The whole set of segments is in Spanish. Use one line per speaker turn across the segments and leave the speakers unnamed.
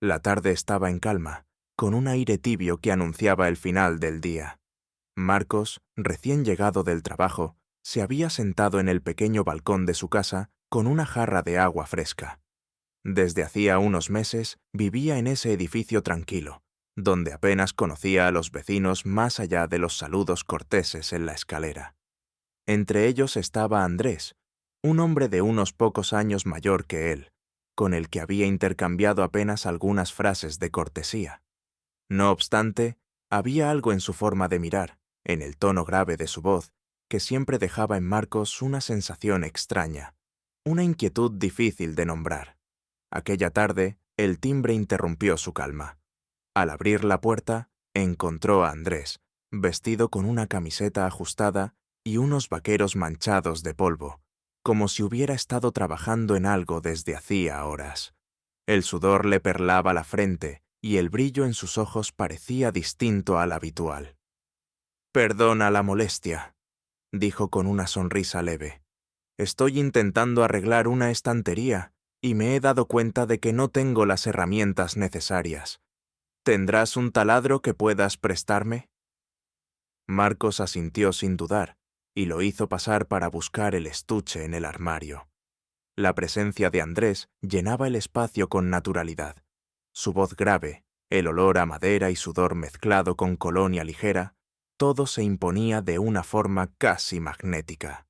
La tarde estaba en calma, con un aire tibio que anunciaba el final del día. Marcos, recién llegado del trabajo, se había sentado en el pequeño balcón de su casa con una jarra de agua fresca. Desde hacía unos meses vivía en ese edificio tranquilo, donde apenas conocía a los vecinos más allá de los saludos corteses en la escalera. Entre ellos estaba Andrés, un hombre de unos pocos años mayor que él, con el que había intercambiado apenas algunas frases de cortesía. No obstante, había algo en su forma de mirar, en el tono grave de su voz, que siempre dejaba en Marcos una sensación extraña, una inquietud difícil de nombrar. Aquella tarde, el timbre interrumpió su calma. Al abrir la puerta, encontró a Andrés, vestido con una camiseta ajustada y unos vaqueros manchados de polvo, como si hubiera estado trabajando en algo desde hacía horas. El sudor le perlaba la frente y el brillo en sus ojos parecía distinto al habitual. «Perdona la molestia», dijo con una sonrisa leve. «Estoy intentando arreglar una estantería y me he dado cuenta de que no tengo las herramientas necesarias. ¿Tendrás un taladro que puedas prestarme?» Marcos asintió sin dudar y lo hizo pasar para buscar el estuche en el armario. La presencia de Andrés llenaba el espacio con naturalidad. Su voz grave, el olor a madera y sudor mezclado con colonia ligera, todo se imponía de una forma casi magnética.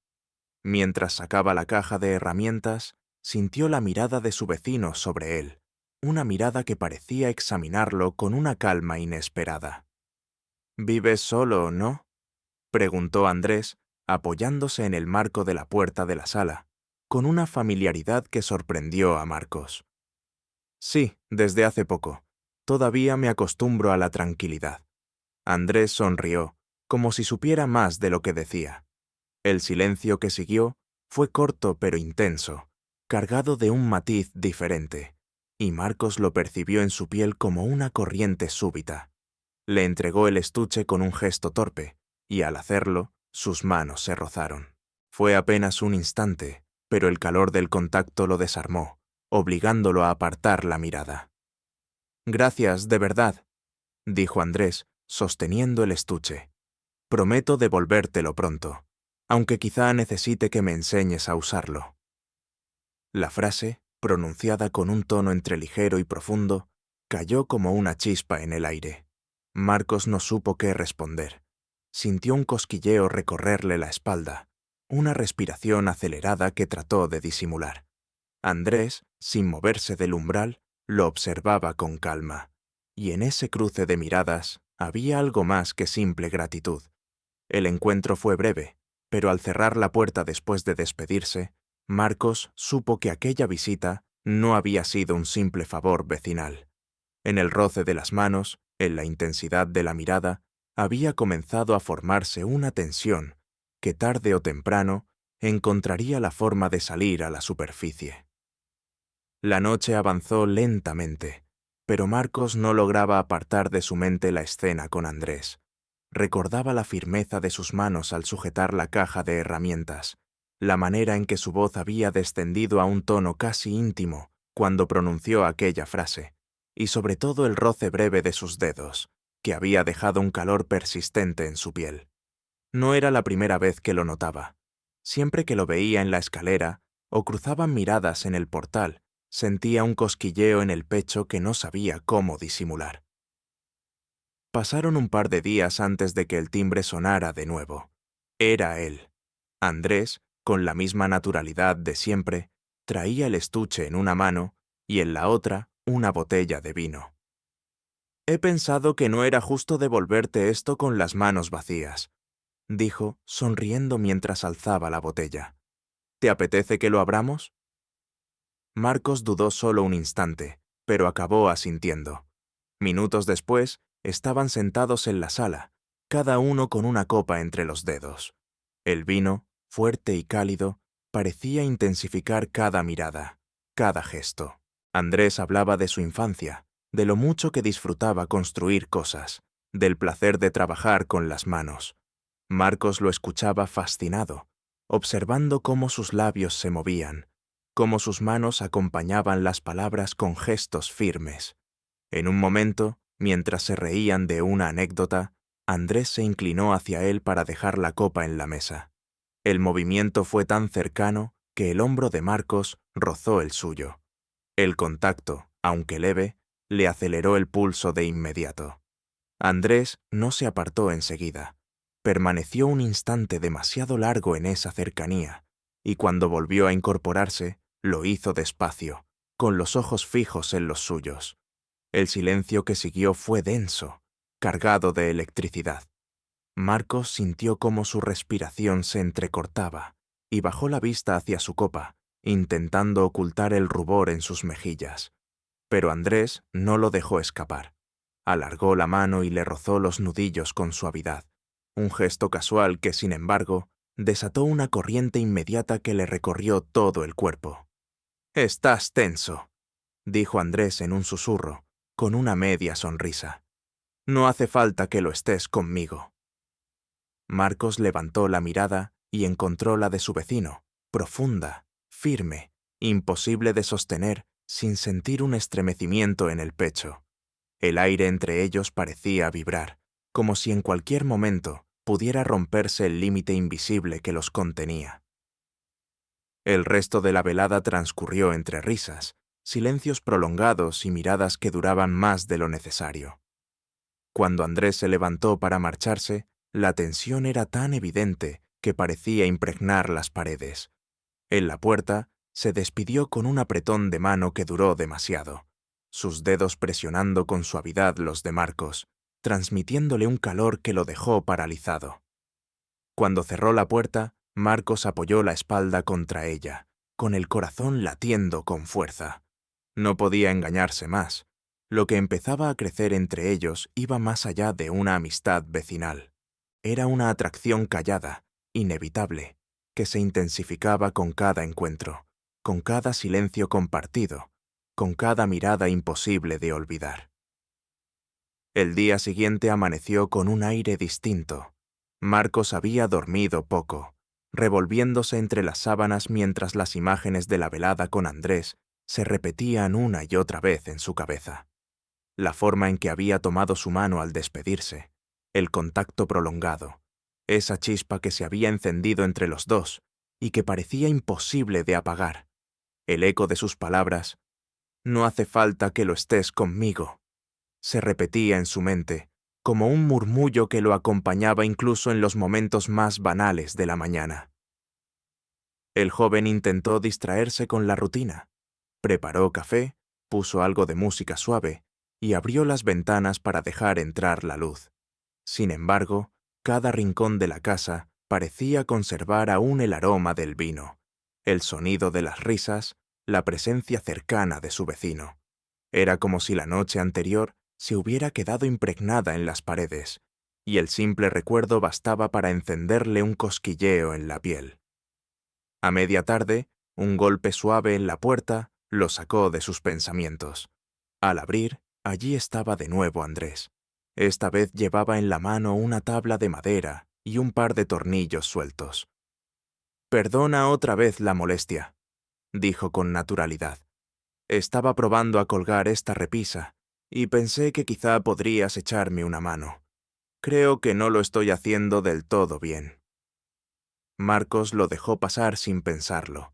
Mientras sacaba la caja de herramientas, sintió la mirada de su vecino sobre él, una mirada que parecía examinarlo con una calma inesperada. «¿Vives solo, no?», preguntó Andrés, apoyándose en el marco de la puerta de la sala, con una familiaridad que sorprendió a Marcos. «Sí, desde hace poco. Todavía me acostumbro a la tranquilidad». Andrés sonrió, como si supiera más de lo que decía. El silencio que siguió fue corto pero intenso, cargado de un matiz diferente, y Marcos lo percibió en su piel como una corriente súbita. Le entregó el estuche con un gesto torpe, y al hacerlo, sus manos se rozaron. Fue apenas un instante, pero el calor del contacto lo desarmó, obligándolo a apartar la mirada. «Gracias, de verdad», dijo Andrés, sosteniendo el estuche. «Prometo devolvértelo pronto, aunque quizá necesite que me enseñes a usarlo». La frase, pronunciada con un tono entre ligero y profundo, cayó como una chispa en el aire. Marcos no supo qué responder. Sintió un cosquilleo recorrerle la espalda, una respiración acelerada que trató de disimular. Andrés, sin moverse del umbral, lo observaba con calma, y en ese cruce de miradas había algo más que simple gratitud. El encuentro fue breve, pero al cerrar la puerta después de despedirse, Marcos supo que aquella visita no había sido un simple favor vecinal. En el roce de las manos, en la intensidad de la mirada, había comenzado a formarse una tensión que tarde o temprano encontraría la forma de salir a la superficie. La noche avanzó lentamente, pero Marcos no lograba apartar de su mente la escena con Andrés. Recordaba la firmeza de sus manos al sujetar la caja de herramientas, la manera en que su voz había descendido a un tono casi íntimo cuando pronunció aquella frase, y sobre todo el roce breve de sus dedos, que había dejado un calor persistente en su piel. No era la primera vez que lo notaba. Siempre que lo veía en la escalera o cruzaban miradas en el portal, sentía un cosquilleo en el pecho que no sabía cómo disimular. Pasaron un par de días antes de que el timbre sonara de nuevo. Era él. Andrés, con la misma naturalidad de siempre, traía el estuche en una mano y en la otra una botella de vino. «He pensado que no era justo devolverte esto con las manos vacías», dijo, sonriendo mientras alzaba la botella. «¿Te apetece que lo abramos?» Marcos dudó solo un instante, pero acabó asintiendo. Minutos después, estaban sentados en la sala, cada uno con una copa entre los dedos. El vino, fuerte y cálido, parecía intensificar cada mirada, cada gesto. Andrés hablaba de su infancia, de lo mucho que disfrutaba construir cosas, del placer de trabajar con las manos. Marcos lo escuchaba fascinado, observando cómo sus labios se movían, cómo sus manos acompañaban las palabras con gestos firmes. En un momento, mientras se reían de una anécdota, Andrés se inclinó hacia él para dejar la copa en la mesa. El movimiento fue tan cercano que el hombro de Marcos rozó el suyo. El contacto, aunque leve, le aceleró el pulso de inmediato. Andrés no se apartó enseguida. Permaneció un instante demasiado largo en esa cercanía, y cuando volvió a incorporarse, lo hizo despacio, con los ojos fijos en los suyos. El silencio que siguió fue denso, cargado de electricidad. Marcos sintió cómo su respiración se entrecortaba y bajó la vista hacia su copa, intentando ocultar el rubor en sus mejillas. Pero Andrés no lo dejó escapar. Alargó la mano y le rozó los nudillos con suavidad, un gesto casual que, sin embargo, desató una corriente inmediata que le recorrió todo el cuerpo. «Estás tenso», dijo Andrés en un susurro, con una media sonrisa. «No hace falta que lo estés conmigo». Marcos levantó la mirada y encontró la de su vecino, profunda, firme, imposible de sostener sin sentir un estremecimiento en el pecho. El aire entre ellos parecía vibrar, como si en cualquier momento pudiera romperse el límite invisible que los contenía. El resto de la velada transcurrió entre risas, silencios prolongados y miradas que duraban más de lo necesario. Cuando Andrés se levantó para marcharse, la tensión era tan evidente que parecía impregnar las paredes. En la puerta, se despidió con un apretón de mano que duró demasiado, sus dedos presionando con suavidad los de Marcos, transmitiéndole un calor que lo dejó paralizado. Cuando cerró la puerta, Marcos apoyó la espalda contra ella, con el corazón latiendo con fuerza. No podía engañarse más. Lo que empezaba a crecer entre ellos iba más allá de una amistad vecinal. Era una atracción callada, inevitable, que se intensificaba con cada encuentro, con cada silencio compartido, con cada mirada imposible de olvidar. El día siguiente amaneció con un aire distinto. Marcos había dormido poco, revolviéndose entre las sábanas mientras las imágenes de la velada con Andrés se repetían una y otra vez en su cabeza. La forma en que había tomado su mano al despedirse, el contacto prolongado, esa chispa que se había encendido entre los dos y que parecía imposible de apagar, el eco de sus palabras, «No hace falta que lo estés conmigo», se repetía en su mente, como un murmullo que lo acompañaba incluso en los momentos más banales de la mañana. El joven intentó distraerse con la rutina. Preparó café, puso algo de música suave y abrió las ventanas para dejar entrar la luz. Sin embargo, cada rincón de la casa parecía conservar aún el aroma del vino, el sonido de las risas, la presencia cercana de su vecino. Era como si la noche anterior se hubiera quedado impregnada en las paredes, y el simple recuerdo bastaba para encenderle un cosquilleo en la piel. A media tarde, un golpe suave en la puerta lo sacó de sus pensamientos. Al abrir, allí estaba de nuevo Andrés. Esta vez llevaba en la mano una tabla de madera y un par de tornillos sueltos. «Perdona otra vez la molestia», dijo con naturalidad. «Estaba probando a colgar esta repisa y pensé que quizá podrías echarme una mano. Creo que no lo estoy haciendo del todo bien». Marcos lo dejó pasar sin pensarlo.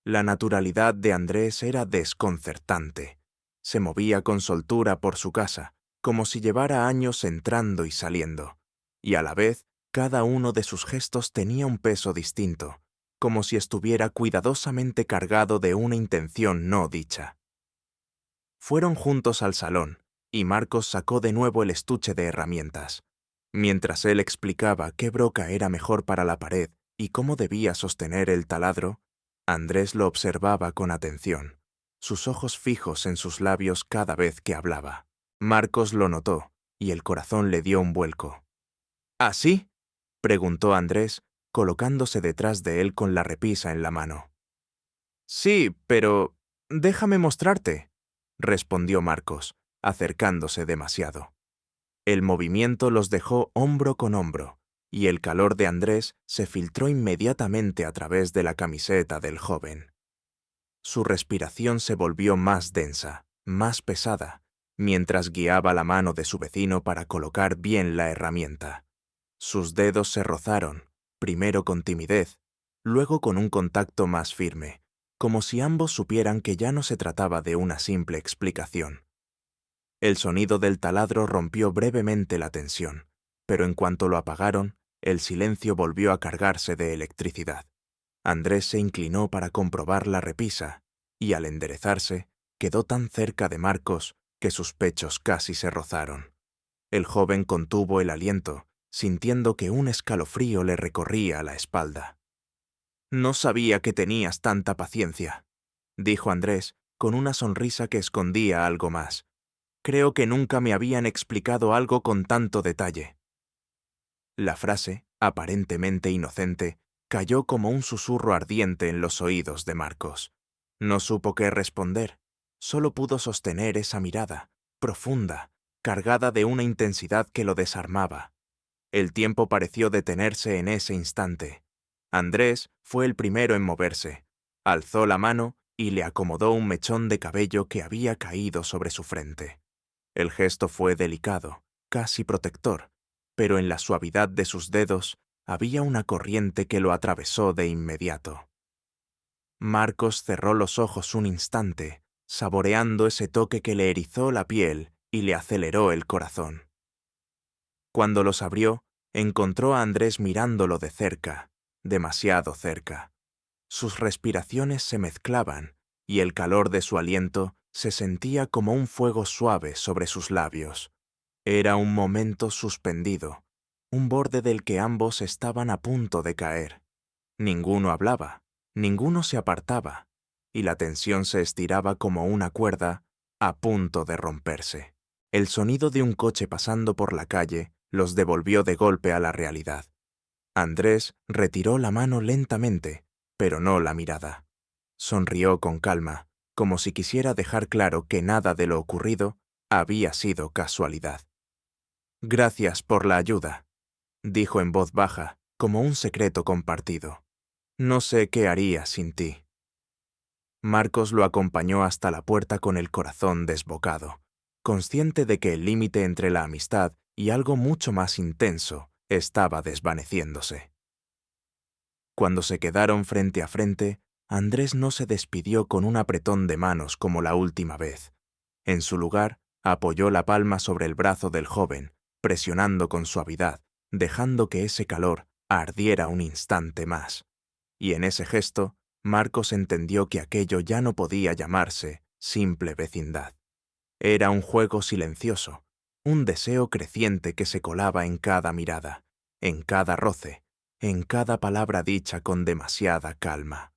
La naturalidad de Andrés era desconcertante. Se movía con soltura por su casa, como si llevara años entrando y saliendo, y a la vez cada uno de sus gestos tenía un peso distinto, como si estuviera cuidadosamente cargado de una intención no dicha. Fueron juntos al salón, y Marcos sacó de nuevo el estuche de herramientas. Mientras él explicaba qué broca era mejor para la pared y cómo debía sostener el taladro, Andrés lo observaba con atención, sus ojos fijos en sus labios cada vez que hablaba. Marcos lo notó, y el corazón le dio un vuelco. «¿Así?», preguntó Andrés, colocándose detrás de él con la repisa en la mano. «Sí, pero déjame mostrarte», respondió Marcos, acercándose demasiado. El movimiento los dejó hombro con hombro, y el calor de Andrés se filtró inmediatamente a través de la camiseta del joven. Su respiración se volvió más densa, más pesada, mientras guiaba la mano de su vecino para colocar bien la herramienta. Sus dedos se rozaron, primero con timidez, luego con un contacto más firme, como si ambos supieran que ya no se trataba de una simple explicación. El sonido del taladro rompió brevemente la tensión, pero en cuanto lo apagaron, el silencio volvió a cargarse de electricidad. Andrés se inclinó para comprobar la repisa, y al enderezarse, quedó tan cerca de Marcos que sus pechos casi se rozaron. El joven contuvo el aliento, sintiendo que un escalofrío le recorría la espalda. «No sabía que tenías tanta paciencia», dijo Andrés, con una sonrisa que escondía algo más. «Creo que nunca me habían explicado algo con tanto detalle». La frase, aparentemente inocente, cayó como un susurro ardiente en los oídos de Marcos. No supo qué responder, solo pudo sostener esa mirada, profunda, cargada de una intensidad que lo desarmaba. El tiempo pareció detenerse en ese instante. Andrés fue el primero en moverse. Alzó la mano y le acomodó un mechón de cabello que había caído sobre su frente. El gesto fue delicado, casi protector, pero en la suavidad de sus dedos había una corriente que lo atravesó de inmediato. Marcos cerró los ojos un instante, saboreando ese toque que le erizó la piel y le aceleró el corazón. Cuando los abrió, encontró a Andrés mirándolo de cerca, demasiado cerca. Sus respiraciones se mezclaban y el calor de su aliento se sentía como un fuego suave sobre sus labios. Era un momento suspendido, un borde del que ambos estaban a punto de caer. Ninguno hablaba, ninguno se apartaba, y la tensión se estiraba como una cuerda a punto de romperse. El sonido de un coche pasando por la calle los devolvió de golpe a la realidad. Andrés retiró la mano lentamente, pero no la mirada. Sonrió con calma, como si quisiera dejar claro que nada de lo ocurrido había sido casualidad. «Gracias por la ayuda», dijo en voz baja, como un secreto compartido. «No sé qué haría sin ti». Marcos lo acompañó hasta la puerta con el corazón desbocado, consciente de que el límite entre la amistad y algo mucho más intenso estaba desvaneciéndose. Cuando se quedaron frente a frente, Andrés no se despidió con un apretón de manos como la última vez. En su lugar, apoyó la palma sobre el brazo del joven, presionando con suavidad, dejando que ese calor ardiera un instante más. Y en ese gesto, Marcos entendió que aquello ya no podía llamarse simple vecindad. Era un juego silencioso, un deseo creciente que se colaba en cada mirada, en cada roce, en cada palabra dicha con demasiada calma.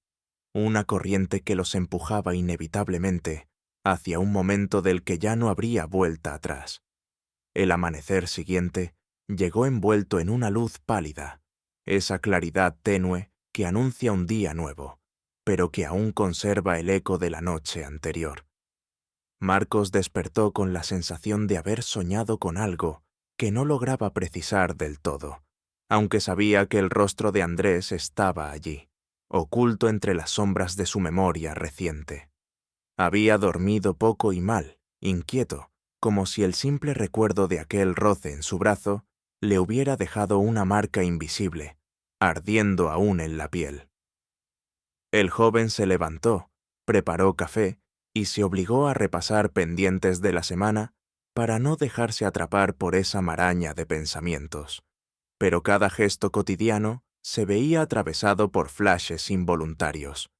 Una corriente que los empujaba inevitablemente hacia un momento del que ya no habría vuelta atrás. El amanecer siguiente llegó envuelto en una luz pálida, esa claridad tenue que anuncia un día nuevo, pero que aún conserva el eco de la noche anterior. Marcos despertó con la sensación de haber soñado con algo que no lograba precisar del todo, aunque sabía que el rostro de Andrés estaba allí, oculto entre las sombras de su memoria reciente. Había dormido poco y mal, inquieto, como si el simple recuerdo de aquel roce en su brazo le hubiera dejado una marca invisible, ardiendo aún en la piel. El joven se levantó, preparó café y se obligó a repasar pendientes de la semana para no dejarse atrapar por esa maraña de pensamientos. Pero cada gesto cotidiano se veía atravesado por flashes involuntarios.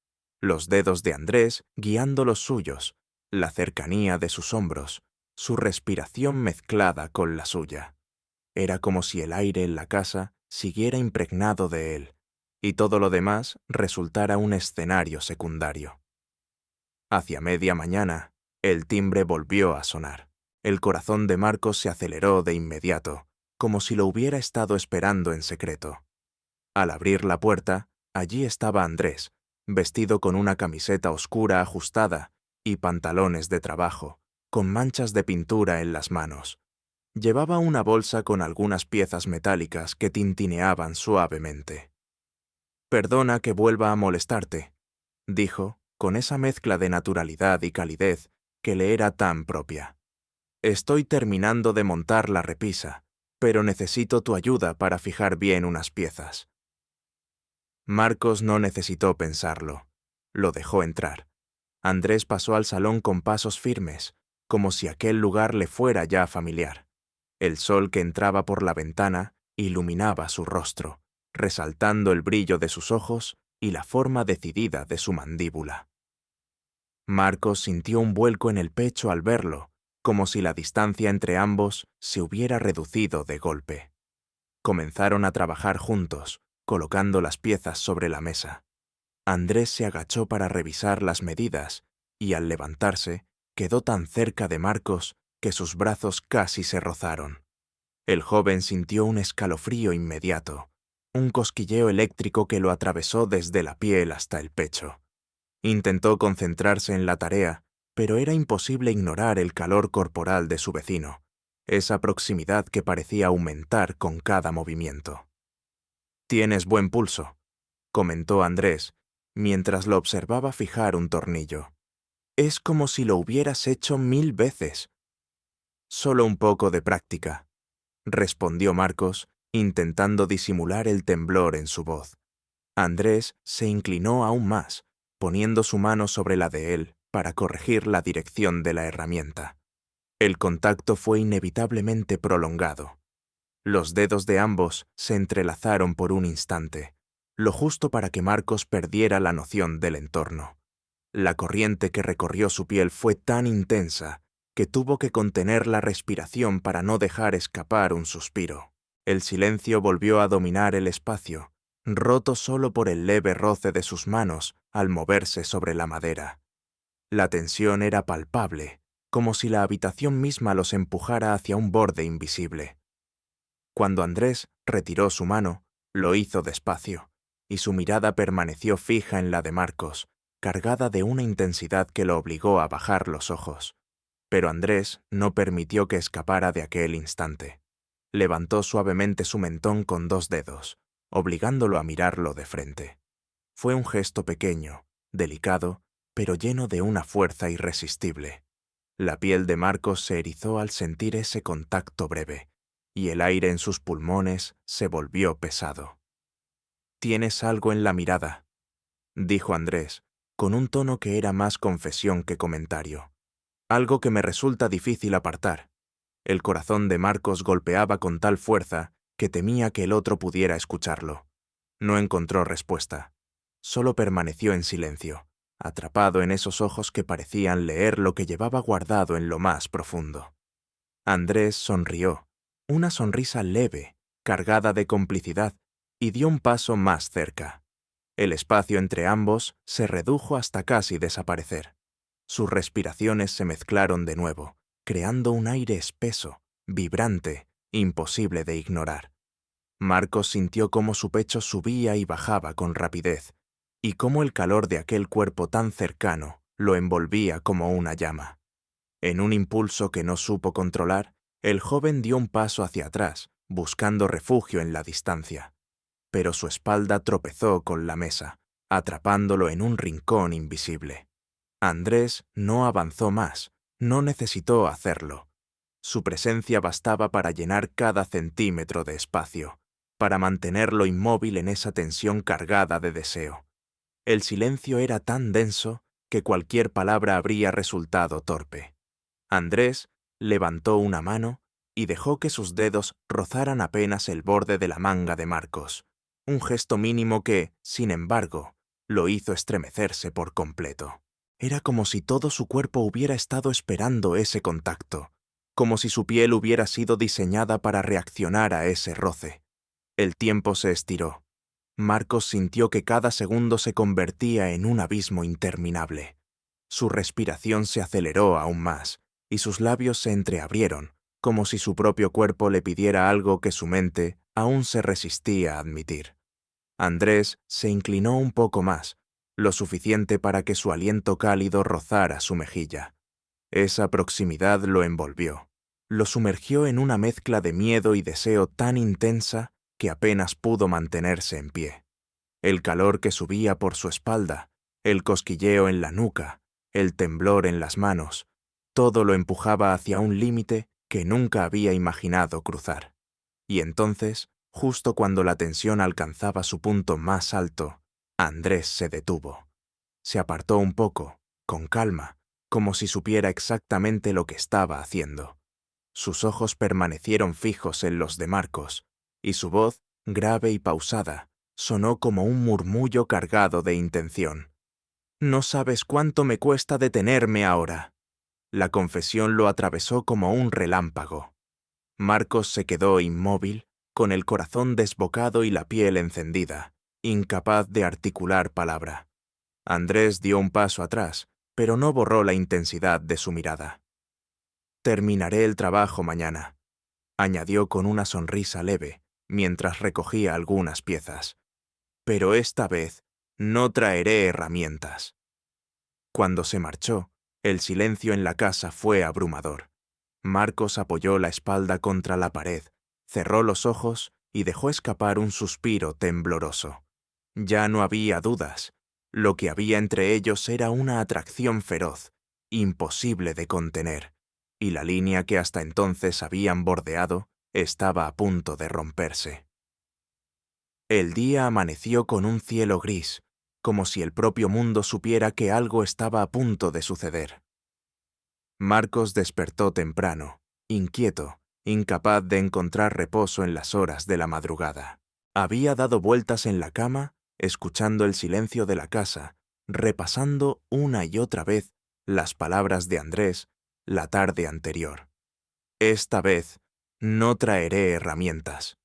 Los dedos de Andrés guiando los suyos, la cercanía de sus hombros, su respiración mezclada con la suya. Era como si el aire en la casa siguiera impregnado de él, y todo lo demás resultara un escenario secundario. Hacia media mañana, el timbre volvió a sonar. El corazón de Marcos se aceleró de inmediato, como si lo hubiera estado esperando en secreto. Al abrir la puerta, allí estaba Andrés, vestido con una camiseta oscura ajustada y pantalones de trabajo, con manchas de pintura en las manos. Llevaba una bolsa con algunas piezas metálicas que tintineaban suavemente. «Perdona que vuelva a molestarte», dijo, con esa mezcla de naturalidad y calidez que le era tan propia. Estoy terminando de montar la repisa, pero necesito tu ayuda para fijar bien unas piezas. Marcos no necesitó pensarlo. Lo dejó entrar. Andrés pasó al salón con pasos firmes, como si aquel lugar le fuera ya familiar. El sol que entraba por la ventana iluminaba su rostro, resaltando el brillo de sus ojos y la forma decidida de su mandíbula. Marcos sintió un vuelco en el pecho al verlo, como si la distancia entre ambos se hubiera reducido de golpe. Comenzaron a trabajar juntos, colocando las piezas sobre la mesa. Andrés se agachó para revisar las medidas y, al levantarse, quedó tan cerca de Marcos que sus brazos casi se rozaron. El joven sintió un escalofrío inmediato, un cosquilleo eléctrico que lo atravesó desde la piel hasta el pecho. Intentó concentrarse en la tarea, pero era imposible ignorar el calor corporal de su vecino, esa proximidad que parecía aumentar con cada movimiento. «Tienes buen pulso», comentó Andrés, mientras lo observaba fijar un tornillo. «Es como si lo hubieras hecho 1000 veces». «Solo un poco de práctica», respondió Marcos, intentando disimular el temblor en su voz. Andrés se inclinó aún más, poniendo su mano sobre la de él para corregir la dirección de la herramienta. El contacto fue inevitablemente prolongado. Los dedos de ambos se entrelazaron por un instante, lo justo para que Marcos perdiera la noción del entorno. La corriente que recorrió su piel fue tan intensa que tuvo que contener la respiración para no dejar escapar un suspiro. El silencio volvió a dominar el espacio, roto solo por el leve roce de sus manos al moverse sobre la madera. La tensión era palpable, como si la habitación misma los empujara hacia un borde invisible. Cuando Andrés retiró su mano, lo hizo despacio, y su mirada permaneció fija en la de Marcos, cargada de una intensidad que lo obligó a bajar los ojos. Pero Andrés no permitió que escapara de aquel instante. Levantó suavemente su mentón con 2 dedos, obligándolo a mirarlo de frente. Fue un gesto pequeño, delicado, pero lleno de una fuerza irresistible. La piel de Marcos se erizó al sentir ese contacto breve, y el aire en sus pulmones se volvió pesado. «Tienes algo en la mirada», dijo Andrés, con un tono que era más confesión que comentario. «Algo que me resulta difícil apartar». El corazón de Marcos golpeaba con tal fuerza que temía que el otro pudiera escucharlo. No encontró respuesta. Solo permaneció en silencio, atrapado en esos ojos que parecían leer lo que llevaba guardado en lo más profundo. Andrés sonrió, una sonrisa leve, cargada de complicidad, y dio un paso más cerca. El espacio entre ambos se redujo hasta casi desaparecer. Sus respiraciones se mezclaron de nuevo, creando un aire espeso, vibrante, imposible de ignorar. Marcos sintió cómo su pecho subía y bajaba con rapidez, y cómo el calor de aquel cuerpo tan cercano lo envolvía como una llama. En un impulso que no supo controlar, el joven dio un paso hacia atrás, buscando refugio en la distancia. Pero su espalda tropezó con la mesa, atrapándolo en un rincón invisible. Andrés no avanzó más, no necesitó hacerlo. Su presencia bastaba para llenar cada centímetro de espacio, para mantenerlo inmóvil en esa tensión cargada de deseo. El silencio era tan denso que cualquier palabra habría resultado torpe. Andrés levantó una mano y dejó que sus dedos rozaran apenas el borde de la manga de Marcos, un gesto mínimo que, sin embargo, lo hizo estremecerse por completo. Era como si todo su cuerpo hubiera estado esperando ese contacto, como si su piel hubiera sido diseñada para reaccionar a ese roce. El tiempo se estiró. Marcos sintió que cada segundo se convertía en un abismo interminable. Su respiración se aceleró aún más, y sus labios se entreabrieron, como si su propio cuerpo le pidiera algo que su mente aún se resistía a admitir. Andrés se inclinó un poco más, lo suficiente para que su aliento cálido rozara su mejilla. Esa proximidad lo envolvió, lo sumergió en una mezcla de miedo y deseo tan intensa que apenas pudo mantenerse en pie. El calor que subía por su espalda, el cosquilleo en la nuca, el temblor en las manos, Todo lo empujaba hacia un límite que nunca había imaginado cruzar. Y entonces, justo cuando la tensión alcanzaba su punto más alto, Andrés se detuvo. Se apartó un poco, con calma, como si supiera exactamente lo que estaba haciendo. Sus ojos permanecieron fijos en los de Marcos, y su voz, grave y pausada, sonó como un murmullo cargado de intención. «No sabes cuánto me cuesta detenerme ahora». La confesión lo atravesó como un relámpago. Marcos se quedó inmóvil, con el corazón desbocado y la piel encendida, incapaz de articular palabra. Andrés dio un paso atrás, pero no borró la intensidad de su mirada. «Terminaré el trabajo mañana», añadió con una sonrisa leve, mientras recogía algunas piezas. «Pero esta vez no traeré herramientas». Cuando se marchó, el silencio en la casa fue abrumador. Marcos apoyó la espalda contra la pared, cerró los ojos y dejó escapar un suspiro tembloroso. Ya no había dudas. Lo que había entre ellos era una atracción feroz, imposible de contener, y la línea que hasta entonces habían bordeado estaba a punto de romperse. El día amaneció con un cielo gris, como si el propio mundo supiera que algo estaba a punto de suceder. Marcos despertó temprano, inquieto, incapaz de encontrar reposo en las horas de la madrugada. Había dado vueltas en la cama, escuchando el silencio de la casa, repasando una y otra vez las palabras de Andrés la tarde anterior. «Esta vez no traeré herramientas».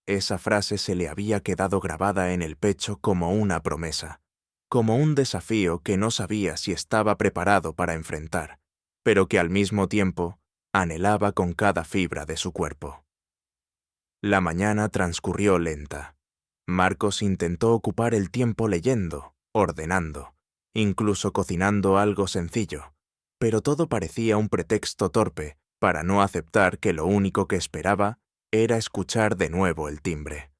Esa frase se le había quedado grabada en el pecho como una promesa, como un desafío que no sabía si estaba preparado para enfrentar, pero que al mismo tiempo anhelaba con cada fibra de su cuerpo. La mañana transcurrió lenta. Marcos intentó ocupar el tiempo leyendo, ordenando, incluso cocinando algo sencillo, pero todo parecía un pretexto torpe para no aceptar que lo único que esperaba era escuchar de nuevo el timbre.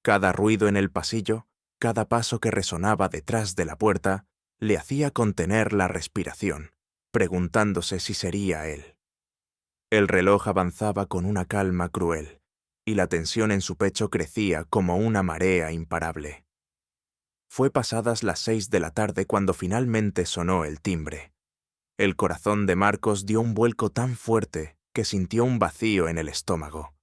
Cada ruido en el pasillo, cada paso que resonaba detrás de la puerta, le hacía contener la respiración, preguntándose si sería él. El reloj avanzaba con una calma cruel, y la tensión en su pecho crecía como una marea imparable. Fue pasadas las 6 de la tarde cuando finalmente sonó el timbre. El corazón de Marcos dio un vuelco tan fuerte que sintió un vacío en el estómago.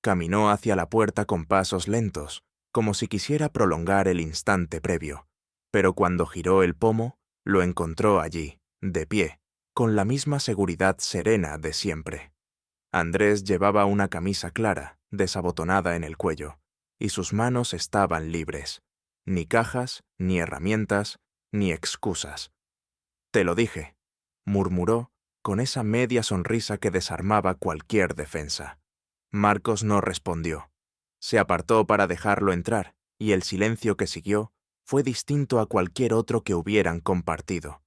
Caminó hacia la puerta con pasos lentos, como si quisiera prolongar el instante previo, pero cuando giró el pomo, lo encontró allí, de pie, con la misma seguridad serena de siempre. Andrés llevaba una camisa clara, desabotonada en el cuello, y sus manos estaban libres. Ni cajas, ni herramientas, ni excusas. «Te lo dije», murmuró, con esa media sonrisa que desarmaba cualquier defensa. Marcos no respondió. Se apartó para dejarlo entrar, y el silencio que siguió fue distinto a cualquier otro que hubieran compartido.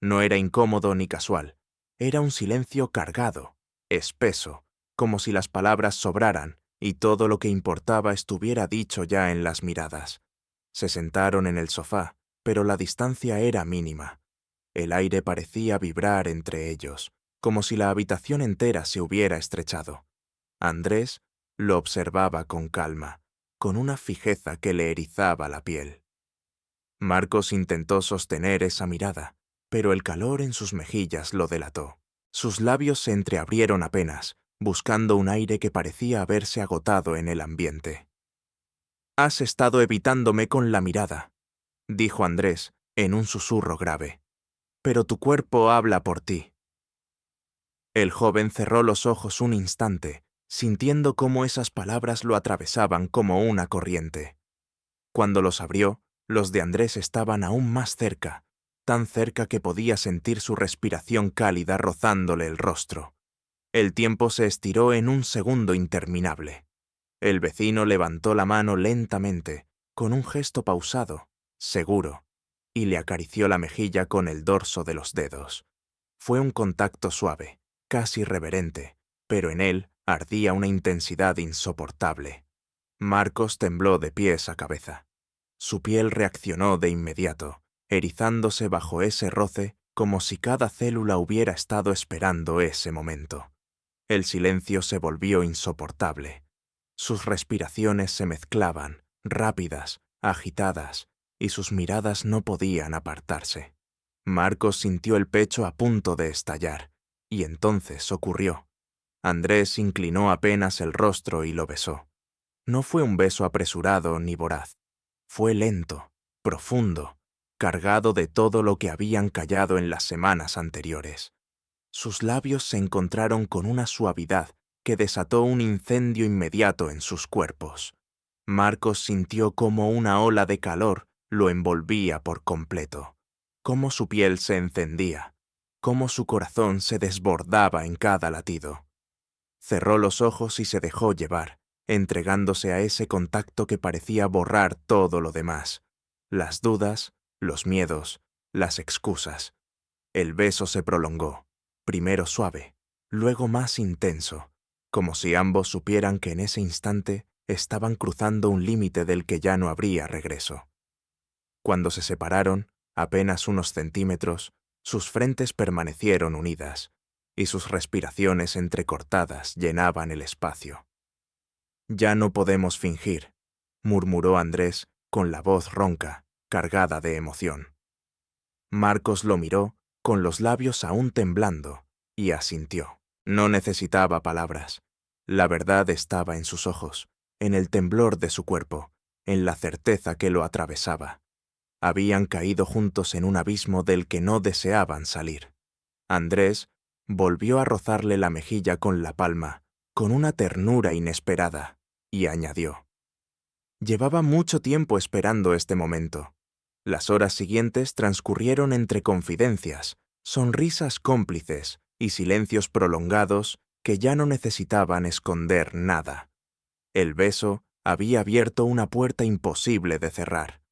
No era incómodo ni casual, era un silencio cargado, espeso, como si las palabras sobraran y todo lo que importaba estuviera dicho ya en las miradas. Se sentaron en el sofá, pero la distancia era mínima. El aire parecía vibrar entre ellos, como si la habitación entera se hubiera estrechado. Andrés lo observaba con calma, con una fijeza que le erizaba la piel. Marcos intentó sostener esa mirada, pero el calor en sus mejillas lo delató. Sus labios se entreabrieron apenas, buscando un aire que parecía haberse agotado en el ambiente. «Has estado evitándome con la mirada», dijo Andrés en un susurro grave. «Pero tu cuerpo habla por ti». El joven cerró los ojos un instante, sintiendo cómo esas palabras lo atravesaban como una corriente. Cuando los abrió, los de Andrés estaban aún más cerca, tan cerca que podía sentir su respiración cálida rozándole el rostro. El tiempo se estiró en un segundo interminable. El vecino levantó la mano lentamente, con un gesto pausado, seguro, y le acarició la mejilla con el dorso de los dedos. Fue un contacto suave, casi reverente, pero en él ardía una intensidad insoportable. Marcos tembló de pies a cabeza. Su piel reaccionó de inmediato, erizándose bajo ese roce como si cada célula hubiera estado esperando ese momento. El silencio se volvió insoportable. Sus respiraciones se mezclaban, rápidas, agitadas, y sus miradas no podían apartarse. Marcos sintió el pecho a punto de estallar, y entonces ocurrió. Andrés inclinó apenas el rostro y lo besó. No fue un beso apresurado ni voraz. Fue lento, profundo, cargado de todo lo que habían callado en las semanas anteriores. Sus labios se encontraron con una suavidad que desató un incendio inmediato en sus cuerpos. Marcos sintió cómo una ola de calor lo envolvía por completo, cómo su piel se encendía, cómo su corazón se desbordaba en cada latido. Cerró los ojos y se dejó llevar, entregándose a ese contacto que parecía borrar todo lo demás, las dudas, los miedos, las excusas. El beso se prolongó, primero suave, luego más intenso, como si ambos supieran que en ese instante estaban cruzando un límite del que ya no habría regreso. Cuando se separaron, apenas unos centímetros, sus frentes permanecieron unidas, y sus respiraciones entrecortadas llenaban el espacio. «Ya no podemos fingir», murmuró Andrés con la voz ronca, cargada de emoción. Marcos lo miró, con los labios aún temblando, y asintió. No necesitaba palabras. La verdad estaba en sus ojos, en el temblor de su cuerpo, en la certeza que lo atravesaba. Habían caído juntos en un abismo del que no deseaban salir. Andrés volvió a rozarle la mejilla con la palma, con una ternura inesperada, y añadió: «Llevaba mucho tiempo esperando este momento». Las horas siguientes transcurrieron entre confidencias, sonrisas cómplices y silencios prolongados que ya no necesitaban esconder nada. El beso había abierto una puerta imposible de cerrar.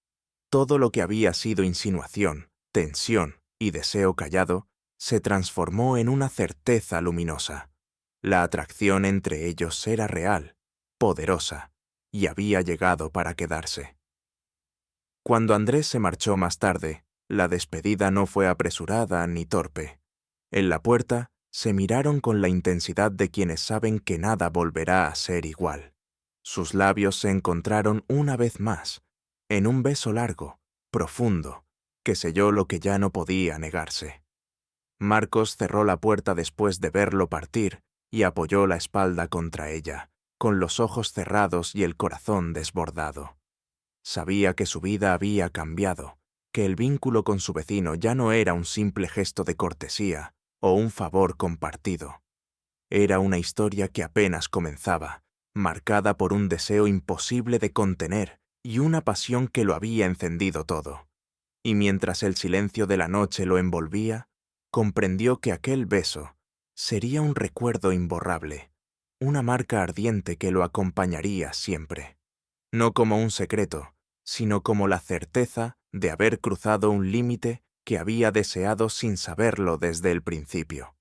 Todo lo que había sido insinuación, tensión y deseo callado se transformó en una certeza luminosa. La atracción entre ellos era real, poderosa, y había llegado para quedarse. Cuando Andrés se marchó más tarde, la despedida no fue apresurada ni torpe. En la puerta se miraron con la intensidad de quienes saben que nada volverá a ser igual. Sus labios se encontraron una vez más, en un beso largo, profundo, que selló lo que ya no podía negarse. Marcos cerró la puerta después de verlo partir y apoyó la espalda contra ella, con los ojos cerrados y el corazón desbordado. Sabía que su vida había cambiado, que el vínculo con su vecino ya no era un simple gesto de cortesía o un favor compartido. Era una historia que apenas comenzaba, marcada por un deseo imposible de contener y una pasión que lo había encendido todo. Y mientras el silencio de la noche lo envolvía, comprendió que aquel beso sería un recuerdo imborrable, una marca ardiente que lo acompañaría siempre. No como un secreto, sino como la certeza de haber cruzado un límite que había deseado sin saberlo desde el principio.